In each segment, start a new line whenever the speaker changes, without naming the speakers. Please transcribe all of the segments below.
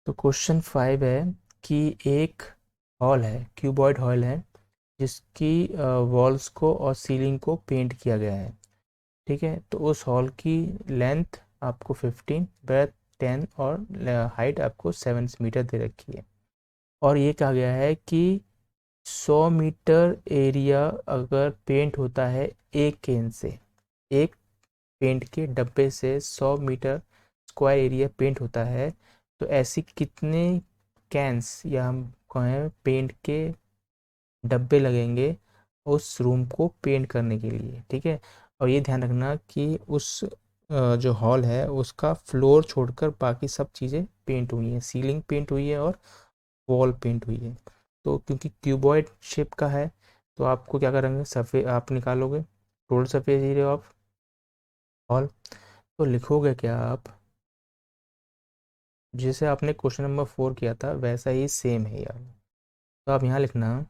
तो क्वेश्चन 5 है कि एक हॉल है, क्यूबॉइड हॉल है, जिसकी वॉल्स को और सीलिंग को पेंट किया गया है। ठीक है, तो उस हॉल की लेंथ आपको 15, ब्रेथ 10 और हाइट आपको 7 मीटर दे रखी है। और ये कहा गया है कि 100 मीटर एरिया अगर पेंट होता है एक कैन से, एक पेंट के डब्बे से 100 मीटर स्क्वायर एरिया पेंट होता है, तो ऐसी कितने कैंस या हम कहें पेंट के डब्बे लगेंगे उस रूम को पेंट करने के लिए। ठीक है, और ये ध्यान रखना कि उस जो हॉल है उसका फ्लोर छोड़कर बाकी सब चीज़ें पेंट हुई हैं, सीलिंग पेंट हुई है और वॉल पेंट हुई है। तो क्योंकि क्यूबॉइड शेप का है, तो आपको क्या करेंगे, सफ़ेद आप निकालोगे total surface area of hall. तो लिखोगे क्या आप, जैसे आपने क्वेश्चन नंबर 4 किया था वैसा ही सेम है यार। तो आप यहाँ लिखना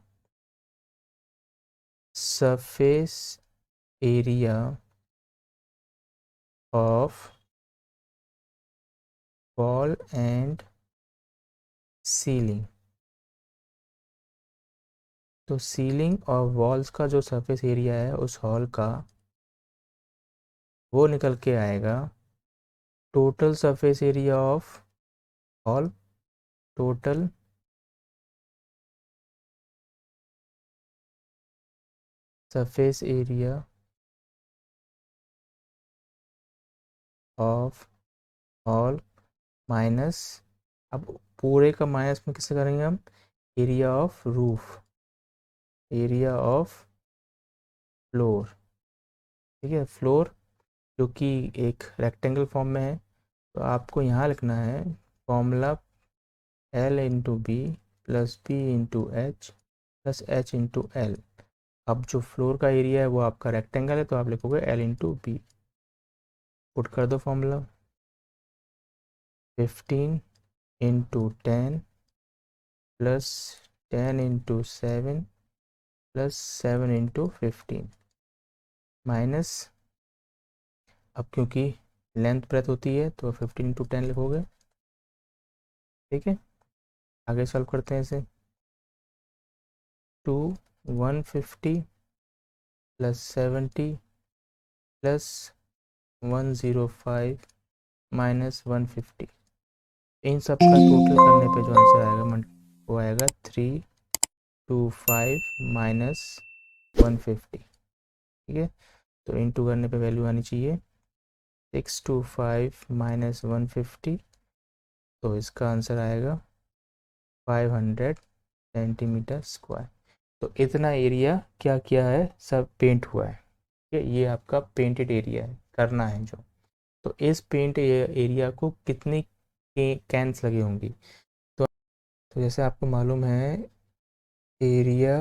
surface area of wall and ceiling. तो सीलिंग और वॉल्स का जो सरफेस एरिया है उस हॉल का, वो निकल के आएगा total surface area of hall, total surface area of hall minus, अब पूरे का माइनस में किससे करेंगे हम, area of roof, area of floor. ठीक है, फ्लोर जो कि एक रेक्टेंगल फॉर्म में है, तो आपको यहाँ लिखना है formula L into B plus B into H plus H into L. अब जो फ्लोर का एरिया है वो आपका रेक्टेंगल है, तो आप लिखोगे L इंटू बी। पुट कर दो formula, 15 into 10 plus 10 into 7 plus 7 into 15 minus, अब क्योंकि लेंथ ब्रेथ होती है तो 15 इंटू 10 लिखोगे। ठीक है, आगे सॉल्व करते हैं इसे। 2 150 प्लस 70 प्लस 105 माइनस 150, इन सब का टोटल करने पे जो आंसर आएगा वो आएगा 325 माइनस 150। ठीक है, तो इंटू करने पे वैल्यू आनी चाहिए 625 माइनस 150, तो इसका आंसर आएगा 500 सेंटीमीटर स्क्वायर। तो इतना एरिया क्या किया है, सब पेंट हुआ है। ठीक है, ये आपका पेंटेड एरिया है, करना है जो। तो इस पेंट एरिया को कितनी कैंस लगी होंगी, तो जैसे आपको मालूम है एरिया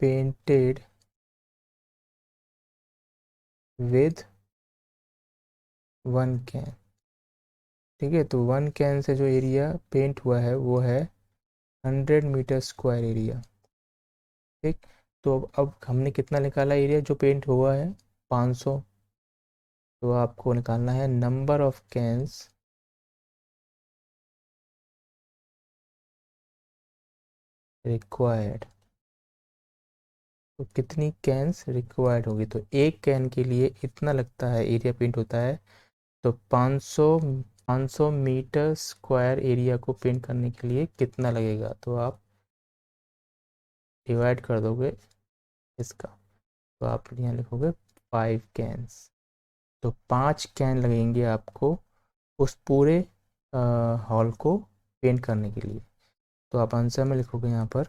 पेंटेड विद 1 कैन। ठीक है, तो 1 कैन से जो एरिया पेंट हुआ है वो है 100 मीटर स्क्वायर एरिया। ठीक, तो अब हमने कितना निकाला एरिया जो पेंट हुआ है, 500। तो आपको निकालना है नंबर ऑफ कैन्स रिक्वायर्ड। तो कितनी कैन्स रिक्वायर्ड होगी, तो एक कैन के लिए इतना लगता है, एरिया पेंट होता है। तो 500 मीटर स्क्वायर एरिया को पेंट करने के लिए कितना लगेगा, तो आप डिवाइड कर दोगे इसका, तो आप यहाँ लिखोगे 5 कैन्स। तो 5 कैन लगेंगे आपको उस पूरे हॉल को पेंट करने के लिए। तो आप आंसर में लिखोगे यहाँ पर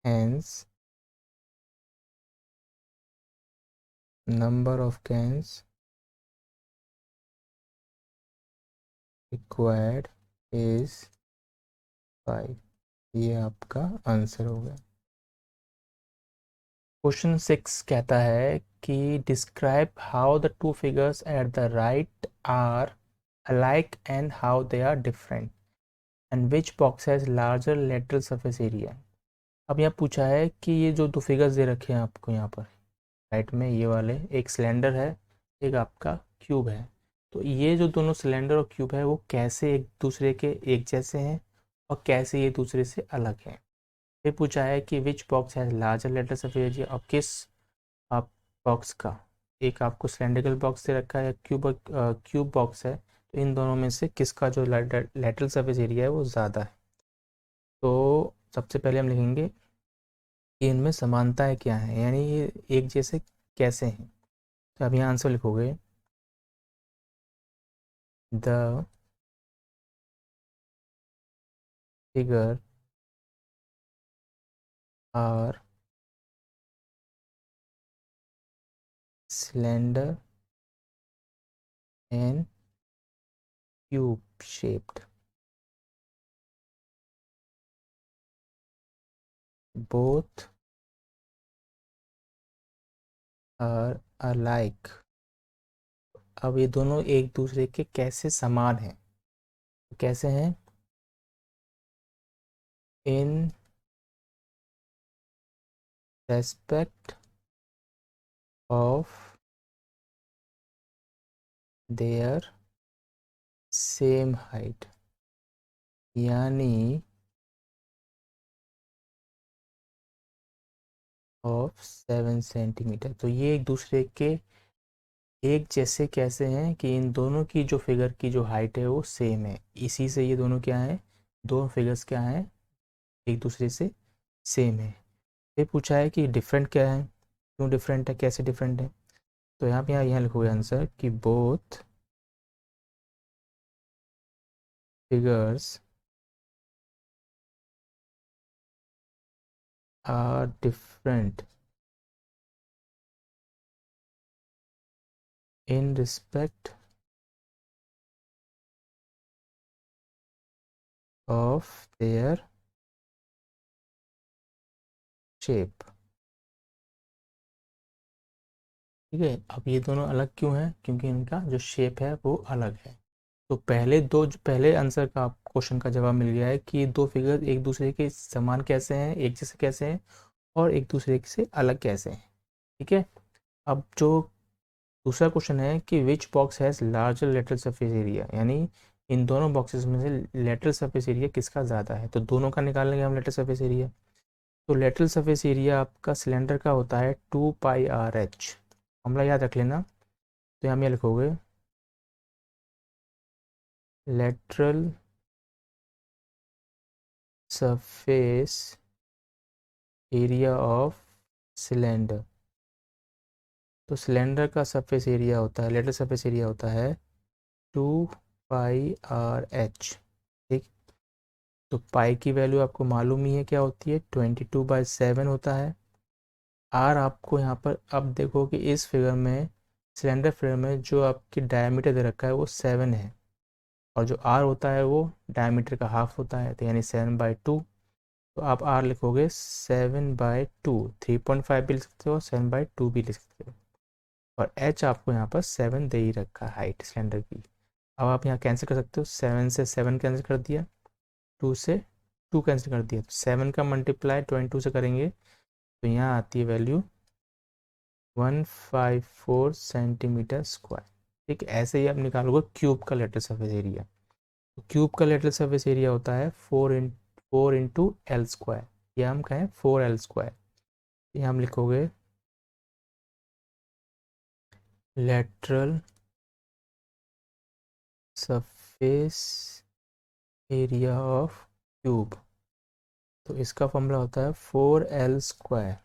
hence number of cans required is 5। ये आपका आंसर हो गया। क्वेश्चन 6 कहता है कि describe how the two figures at the right are alike and how they are different and which box has larger lateral surface area। अब यहाँ पूछा है कि ये जो दो फिगर्स दे रखे हैं आपको यहाँ पर राइट में, ये वाले, एक सिलेंडर है, एक आपका क्यूब है। तो ये जो दोनों सिलेंडर और क्यूब है वो कैसे एक दूसरे के एक जैसे हैं और कैसे ये दूसरे से अलग हैं। फिर पूछा है कि which box has larger lateral surface area, और किस आप बॉक्स का, एक आपको सिलेंड्रिकल बॉक्स दे रखा है, क्यूब बॉक्स है, तो इन दोनों में से किसका जो लेटरल सरफेस एरिया है वो ज़्यादा है। तो सबसे पहले हम लिखेंगे कि इनमें समानताएं क्या हैं, यानी ये एक जैसे कैसे हैं। तो अब यहाँ आंसर लिखोगे, the figure are slender and cube shaped, both are alike। अब ये दोनों एक दूसरे के कैसे समान हैं, कैसे हैं, in respect of their same height, यानी ऑफ 7 सेंटीमीटर। तो ये एक दूसरे के एक जैसे कैसे हैं कि इन दोनों की जो फिगर की जो हाइट है वो सेम है, इसी से ये दोनों क्या हैं, दोनों फिगर्स क्या हैं, एक दूसरे से सेम है। ये पूछा है कि डिफरेंट क्या है, क्यों डिफरेंट है, कैसे डिफरेंट है। तो यहाँ पे यहाँ लिखोगे आंसर कि both figures are different in respect of their shape. ठीक है, अब ये दोनों अलग क्यों हैं, क्योंकि इनका जो शेप है वो अलग है। तो पहले दो जो पहले आंसर का क्वेश्चन का जवाब मिल गया है कि दो फिगर एक दूसरे के समान कैसे हैं, एक जैसे कैसे हैं, और एक दूसरे से अलग कैसे हैं। ठीक है, अब जो दूसरा क्वेश्चन है कि which box has larger lateral surface area, यानी इन दोनों बॉक्सेस में से लेटरल सरफेस एरिया किसका ज़्यादा है। तो दोनों का निकाल लेंगे हम लेटरल सरफेस एरिया। तो लेटरल सरफेस एरिया आपका सिलेंडर का होता है 2πRH, फॉर्मूला याद रख लेना। तो हम ये लिखोगे, lateral surface area of cylinder. तो सिलेंडर का सरफेस एरिया होता है, लेटरल सरफेस एरिया होता है 2πRH। ठीक, तो पाई की वैल्यू आपको मालूम ही है क्या होती है, 22/7 होता है। आर आपको यहाँ पर अब देखो कि इस फिगर में, सिलेंडर फिगर में जो आपकी डायमीटर दे रखा है वो 7 है, और जो आर होता है वो डायमीटर का हाफ होता है, तो यानी 7/2। तो आप आर लिखोगे 7/2, 3.5 भी लिख सकते हो, 7/2 भी लिख सकते हो। और एच आपको यहाँ पर 7 दे ही रखा है हाइट सिलेंडर की। अब आप यहाँ कैंसिल कर सकते हो, 7 से 7 कैंसिल कर दिया, 2 से 2 कैंसिल कर दिया, तो 7 का मल्टीप्लाई 22 से करेंगे तो यहाँ आती है वैल्यू 154 सेंटीमीटर स्क्वायर। ठीक, ऐसे ही आप निकालोगे क्यूब का लेटरल सरफेस एरिया। तो क्यूब का लेटरल सरफेस एरिया होता है 4 इंटू L स्क्वायर, या हम कहें 4L स्क्वायर। ये हम लिखोगे lateral surface area of cube. तो इसका फॉर्मूला होता है 4L स्क्वायर।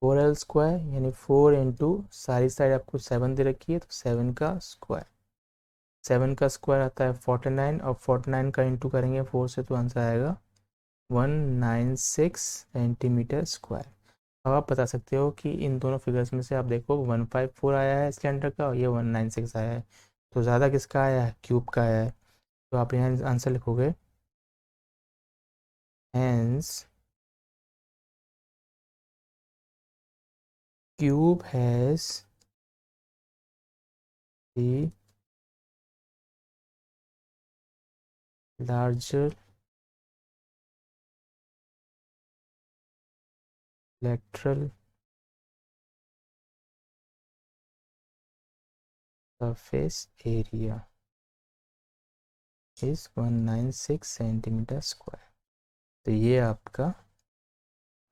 4L स्क्वायर यानी 4 इंटू, सारी साइड आपको 7 दे रखी है तो 7 का स्क्वायर, 7 का स्क्वायर आता है 49, और 49 का इंटू करेंगे 4 से तो आंसर आएगा 196 सेंटीमीटर स्क्वायर। अब आप बता सकते हो कि इन दोनों फिगर्स में से आप देखो 154 आया है सिलेंडर का और ये 196 आया है, तो ज़्यादा किसका आया है, क्यूब का आया है। तो आप यहाँ आंसर लिखोगे, hence cube has the larger lateral surface area is 196 centimetre square. तो ये आपका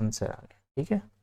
आंसर आ गया। ठीक है।